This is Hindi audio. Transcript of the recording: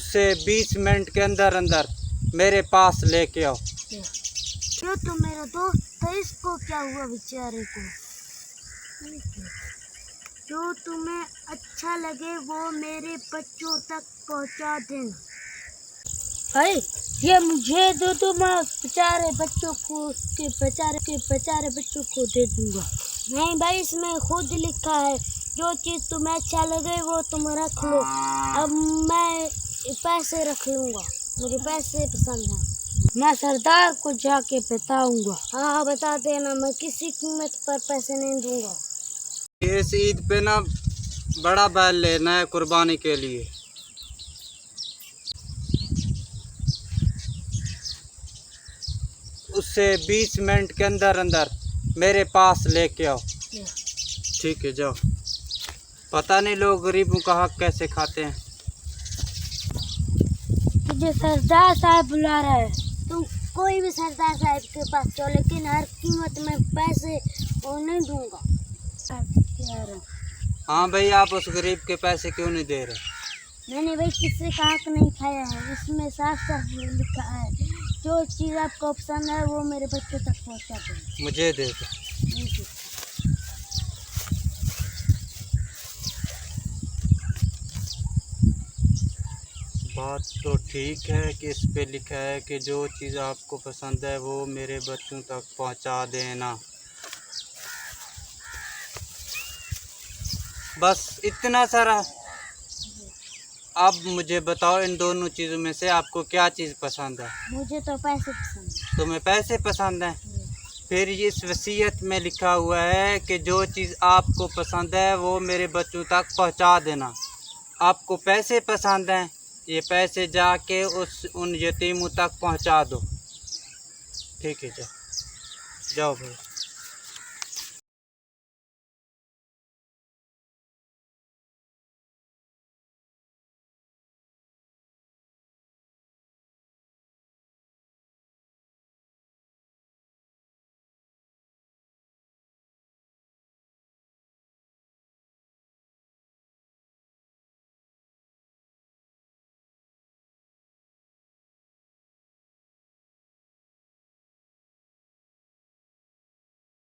उससे 20 मिनट के अंदर अंदर मेरे पास लेके आओ। जो तो मेरा दोस्त है, इसको क्या हुआ बेचारे को? जो तुम्हें अच्छा लगे वो मेरे बच्चों तक पहुंचा देना। भाई ये मुझे दो तो मैं बेचारे बच्चों को के बेचारे बच्चों को दे दूंगा। नहीं भाई, इसमें खुद लिखा है जो चीज़ तुम्हें अच्छा लगे वो तुम रख लो। अब मैं पैसे रख लूँगा, मुझे पैसे पसंद हैं। मैं सरदार को जाके बताऊंगा। हाँ बता देना, मैं किसी कीमत पर पैसे नहीं दूंगा। इस ईद पे ना बड़ा बैल लेना है कुर्बानी के लिए। उससे 20 मिनट के अंदर अंदर मेरे पास लेके आओ। ठीक है, जाओ। पता नहीं लोग गरीबों का हक कैसे खाते हैं। तुझे सरदार साहब बुला रहा है, तुम कोई भी सरदार साहब के पास जाओ, लेकिन हर कीमत में पैसे वो नहीं दूंगा। हाँ भाई, आप उस गरीब के पैसे क्यों नहीं दे रहे? मैंने भाई किसी का हक नहीं खाया है, इसमें साफ साफ लिखा है जो चीज़ आपको पसंद है वो मेरे बच्चों तक पहुंचा दो। मुझे दे दो। बात तो ठीक है कि इस पे लिखा है कि जो चीज़ आपको पसंद है वो मेरे बच्चों तक पहुंचा देना। बस इतना सारा। अब मुझे बताओ, इन दोनों चीज़ों में से आपको क्या चीज़ पसंद है? मुझे तो पैसे पसंद है। तुम्हें पैसे पसंद हैं? फिर इस वसीयत में लिखा हुआ है कि जो चीज़ आपको पसंद है वो मेरे बच्चों तक पहुंचा देना। आपको पैसे पसंद हैं, ये पैसे जाके उन यतीमों तक पहुंचा दो। ठीक है, जाओ भाई।